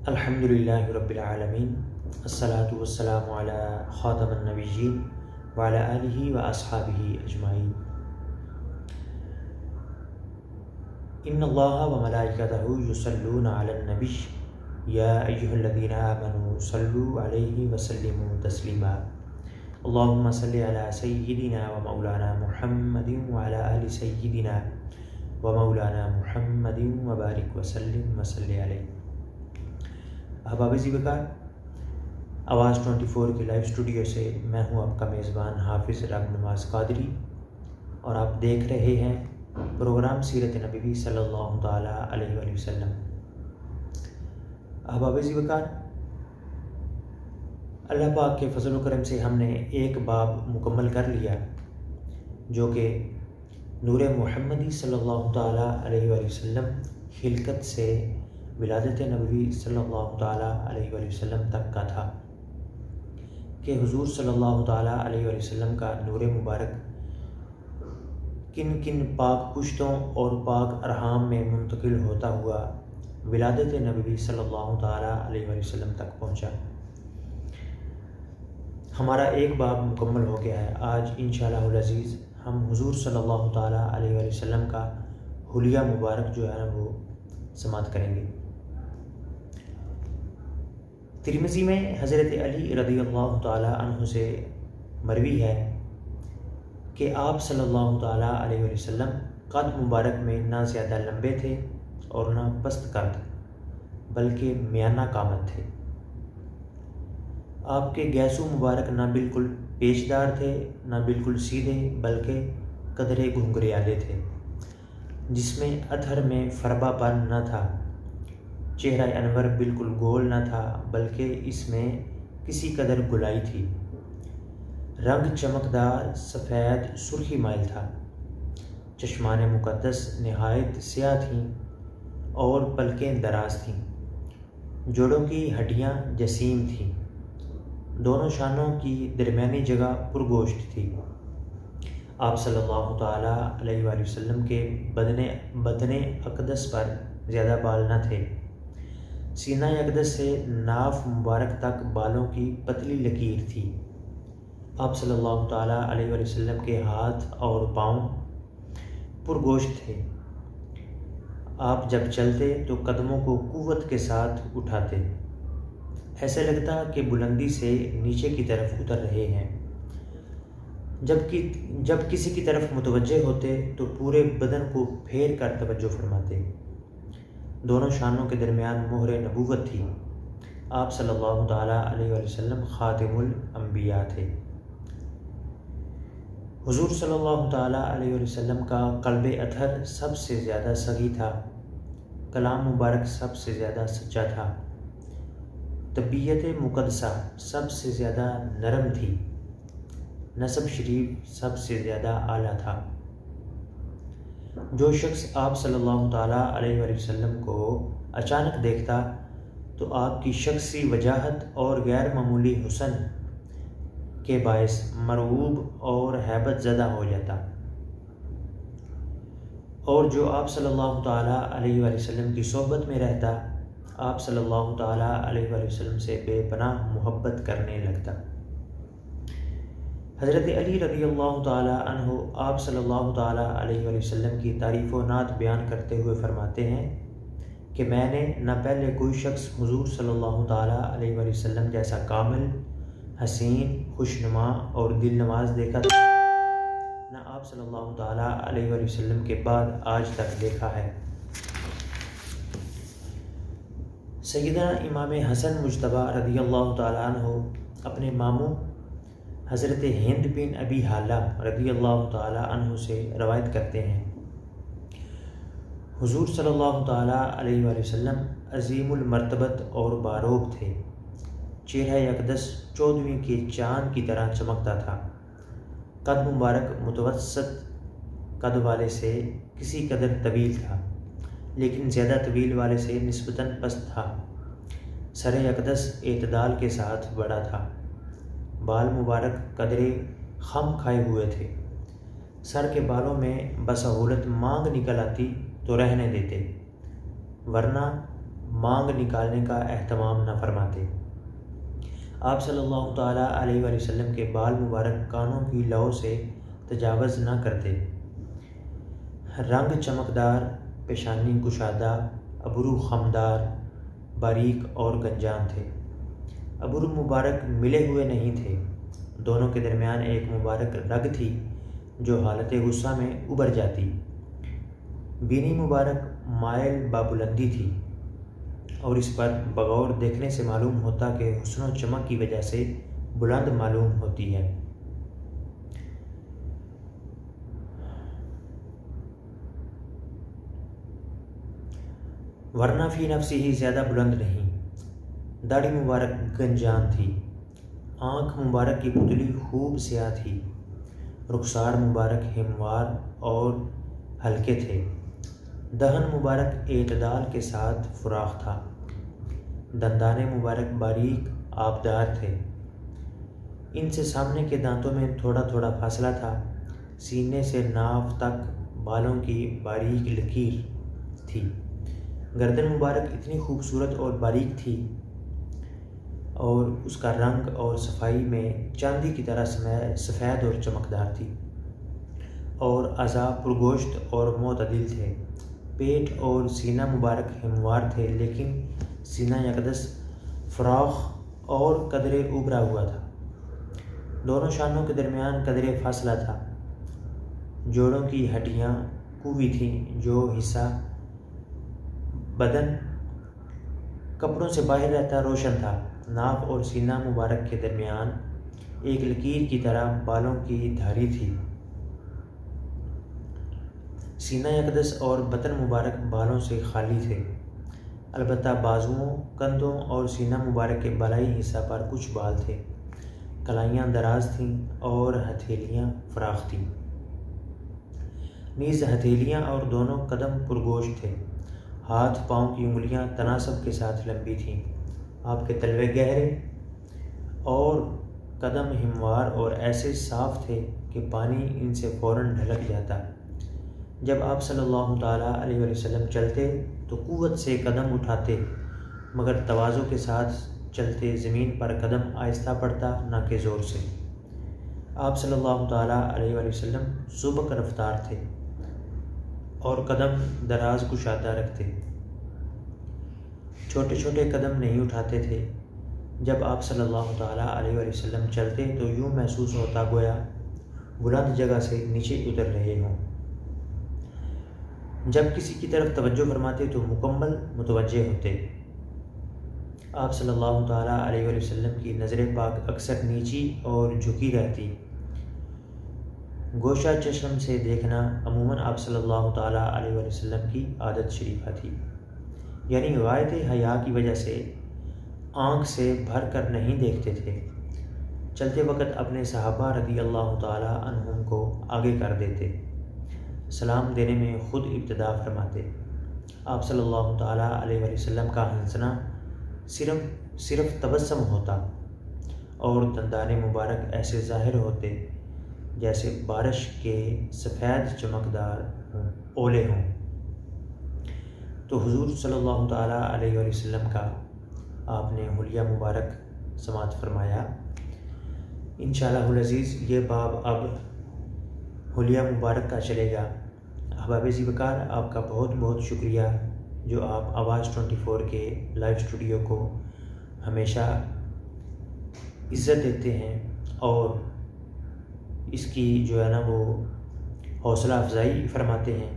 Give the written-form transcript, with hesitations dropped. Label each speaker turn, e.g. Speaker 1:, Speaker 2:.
Speaker 1: الحمدللہ رب العالمین الصلاۃ والسلام علی خاتم النبیین وعلی آلہ واصحابہ اجمعین۔ ان اللہ وملائکتہ یصلون علی النبی یا ایہا الذین آمنوا صلوا علیہ وسلموا تسلیما۔ اللہم صل علی سیدنا ومولانا محمد وعلی آل سیدنا ومولانا محمد وبارک وسلم وصلی علیہ۔ احباب وقار، آواز 24 کے لائیو اسٹوڈیو سے میں ہوں آپ کا میزبان حافظ راغب نواز قادری، اور آپ دیکھ رہے ہیں پروگرام سیرت نبوی صلی اللہ تعالیٰ علیہ وآلہ وسلم۔ احباب وقار، اللہ پاک کے فضل و کرم سے ہم نے ایک باب مکمل کر لیا، جو کہ نور محمدی صلی اللہ تعالیٰ علیہ وآلہ وسلم خلقت سے ولادت نبوی صلی اللہ تعالیٰ علیہ وآلہ وسلم تک کا تھا، کہ حضور صلی اللہ تعالیٰ علیہ وآلہ وسلم کا نور مبارک کن کن پاک پشتوں اور پاک ارحام میں منتقل ہوتا ہوا ولادت نبوی صلی اللہ تعالیٰ علیہ وآلہ وسلم تک پہنچا۔ ہمارا ایک باب مکمل ہو گیا ہے۔ آج انشاءاللہ العزیز ہم حضور صلی اللہ تعالیٰ علیہ وآلہ وسلم کا حلیہ مبارک جو ہے وہ سماعت کریں گے۔ ترمذی میں حضرت علی رضی اللہ تعالیٰ عنہ سے مروی ہے کہ آپ صلی اللہ تعالیٰ علیہ وآلہ وسلم قد مبارک میں نہ زیادہ لمبے تھے اور نہ پست قد، بلکہ میانہ قامت تھے۔ آپ کے گیسو مبارک نہ بالکل پیچدار تھے نہ بالکل سیدھے، بلکہ قدرے گھنگریالے تھے، جس میں اطہر میں فربا پن نہ تھا۔ چہرہ انور بالکل گول نہ تھا، بلکہ اس میں کسی قدر گلائی تھی۔ رنگ چمکدار سفید سرخی مائل تھا۔ چشمان مقدس نہایت سیاہ تھیں اور پلکیں دراز تھیں۔ جوڑوں کی ہڈیاں جسیم تھیں۔ دونوں شانوں کی درمیانی جگہ پرگوشت تھی۔ آپ صلی اللہ تعالیٰ علیہ وآلہ وسلم کے بدن اقدس پر زیادہ بال نہ تھے۔ سینہ اقدس سے ناف مبارک تک بالوں کی پتلی لکیر تھی۔ آپ صلی اللہ تعالیٰ علیہ وآلہ وسلم کے ہاتھ اور پاؤں پرگوشت تھے۔ آپ جب چلتے تو قدموں کو قوت کے ساتھ اٹھاتے، ایسے لگتا کہ بلندی سے نیچے کی طرف اتر رہے ہیں۔ جب کسی کی طرف متوجہ ہوتے تو پورے بدن کو پھیر کر توجہ فرماتے۔ دونوں شانوں کے درمیان مہر نبوت تھی۔ آپ صلی اللہ تعالیٰ علیہ وآلہ وسلم خاتم الانبیاء تھے۔ حضور صلی اللہ تعالیٰ علیہ وآلہ وسلم کا قلب اطہر سب سے زیادہ سگی تھا۔ کلام مبارک سب سے زیادہ سچا تھا۔ طبیعت مقدسہ سب سے زیادہ نرم تھی۔ نسب شریف سب سے زیادہ اعلیٰ تھا۔ جو شخص آپ صلی اللہ تعالیٰ علیہ وآلہ وسلم کو اچانک دیکھتا تو آپ کی شخصی وجاہت اور غیر معمولی حسن کے باعث مرعوب اور ہیبت زدہ ہو جاتا، اور جو آپ صلی اللہ تعالیٰ علیہ وآلہ وسلم کی صحبت میں رہتا، آپ صلی اللہ تعالیٰ علیہ وآلہ وسلم سے بے پناہ محبت کرنے لگتا۔ حضرت علی رضی اللہ تعالیٰ عنہ آپ صلی اللہ تعالیٰ علیہ وآلہ وسلم کی تعریف و نعت بیان کرتے ہوئے فرماتے ہیں کہ میں نے نہ پہلے کوئی شخص حضور صلی اللہ تعالیٰ علیہ وآلہ وسلم جیسا کامل، حسین، خوشنما اور دل نواز دیکھا تھا، نہ آپ صلی اللہ تعالیٰ علیہ وآلہ وسلم کے بعد آج تک دیکھا ہے۔ سیدنا امام حسن مجتبیٰ رضی اللہ تعالیٰ عنہ اپنے ماموں حضرت ہند بن ابی حالہ رضی اللہ تعالیٰ عنہ سے روایت کرتے ہیں، حضور صلی اللہ تعالیٰ علیہ وآلہ وسلم عظیم المرتبت اور باروب تھے۔ چہرہ اقدس 14ویں کے چاند کی طرح چمکتا تھا۔ قد مبارک متوسط قد والے سے کسی قدر طویل تھا، لیکن زیادہ طویل والے سے نسبتاً پست تھا۔ سر اقدس اعتدال کے ساتھ بڑا تھا۔ بال مبارک قدرے خم کھائے ہوئے تھے۔ سر کے بالوں میں بسہولت مانگ نکل آتی تو رہنے دیتے، ورنہ مانگ نکالنے کا اہتمام نہ فرماتے۔ آپ صلی اللہ تعالیٰ علیہ وآلہ وسلم کے بال مبارک کانوں کی لو سے تجاوز نہ کرتے۔ رنگ چمکدار، پیشانی کشادہ، ابرو خمدار، باریک اور گنجان تھے۔ ابرو مبارک ملے ہوئے نہیں تھے، دونوں کے درمیان ایک مبارک رگ تھی جو حالت غصہ میں ابھر جاتی۔ بینی مبارک مائل بابلندی تھی اور اس پر بغور دیکھنے سے معلوم ہوتا کہ حسن و چمک کی وجہ سے بلند معلوم ہوتی ہے۔ ورنہ فی نفسی ہی زیادہ بلند نہیں۔ داڑھی مبارک گنجان تھی، آنکھ مبارک کی پتلی خوب سیاہ تھی، رخسار مبارک ہموار اور ہلکے تھے، دہن مبارک اعتدال کے ساتھ فراخ تھا، دندان مبارک باریک آبدار تھے، ان سے سامنے کے دانتوں میں تھوڑا تھوڑا فاصلہ تھا، سینے سے ناف تک بالوں کی باریک لکیر تھی، گردن مبارک اتنی خوبصورت اور باریک تھی اور اس کا رنگ اور صفائی میں چاندی کی طرح سفید اور چمکدار تھی، اور اعضاء پرگوشت اور معتدل تھے۔ پیٹ اور سینہ مبارک ہموار تھے، لیکن سینہ یکدس فراخ اور قدرے ابھرا ہوا تھا، دونوں شانوں کے درمیان قدرے فاصلہ تھا، جوڑوں کی ہڈیاں قوی تھیں، جو حصہ بدن کپڑوں سے باہر رہتا روشن تھا، ناف اور سینہ مبارک کے درمیان ایک لکیر کی طرح بالوں کی دھاری تھی، سینہ یکدس اور بطن مبارک بالوں سے خالی تھے، البتہ بازوؤں، کندھوں اور سینہ مبارک کے بالائی حصہ پر کچھ بال تھے، کلائیاں دراز تھیں اور ہتھیلیاں فراخ تھیں، نیز ہتھیلیاں اور دونوں قدم پرگوشت تھے، ہاتھ پاؤں کی انگلیاں تناسب کے ساتھ لمبی تھیں، آپ کے تلوے گہرے اور قدم ہموار اور ایسے صاف تھے کہ پانی ان سے فوراً ڈھلک جاتا۔ جب آپ صلی اللہ تعالیٰ علیہ وآلہ وسلم چلتے تو قوت سے قدم اٹھاتے، مگر تواضع کے ساتھ چلتے، زمین پر قدم آہستہ پڑتا نہ کہ زور سے۔ آپ صلی اللہ تعالیٰ علیہ وآلہ وسلم سبک رفتار تھے اور قدم دراز کشادہ رکھتے، چھوٹے چھوٹے قدم نہیں اٹھاتے تھے۔ جب آپ صلی اللہ تعالیٰ علیہ وآلہ وسلم چلتے تو یوں محسوس ہوتا گویا بلند جگہ سے نیچے اتر رہے ہوں۔ جب کسی کی طرف توجہ فرماتے تو مکمل متوجہ ہوتے۔ آپ صلی اللہ تعالیٰ علیہ وآلہ وسلم کی نظر پاک اکثر نیچی اور جھکی رہتی، گوشہ چشم سے دیکھنا عموماً آپ صلی اللہ تعالیٰ علیہ وآلہ وسلم کی عادت شریفہ تھی، یعنی غایت حیا کی وجہ سے آنکھ سے بھر کر نہیں دیکھتے تھے، چلتے وقت اپنے صحابہ رضی اللہ تعالیٰ عنہم کو آگے کر دیتے، سلام دینے میں خود ابتدا فرماتے۔ آپ صلی اللہ تعالیٰ علیہ وآلہ وسلم کا ہنسنا صرف تبسم ہوتا اور دندان مبارک ایسے ظاہر ہوتے جیسے بارش کے سفید چمکدار اولے ہوں۔ تو حضور صلی اللہ تعالیٰ علیہ وآلہ وسلم کا آپ نے حلیہ مبارک سماعت فرمایا۔ انشاءاللہ العزیز یہ باب اب حلیہ مبارک کا چلے گا۔ احباب ذی وقار، آپ کا بہت بہت شکریہ جو آپ آواز 24 کے لائیو اسٹوڈیو کو ہمیشہ عزت دیتے ہیں اور اس کی جو ہے نا وہ حوصلہ افزائی فرماتے ہیں۔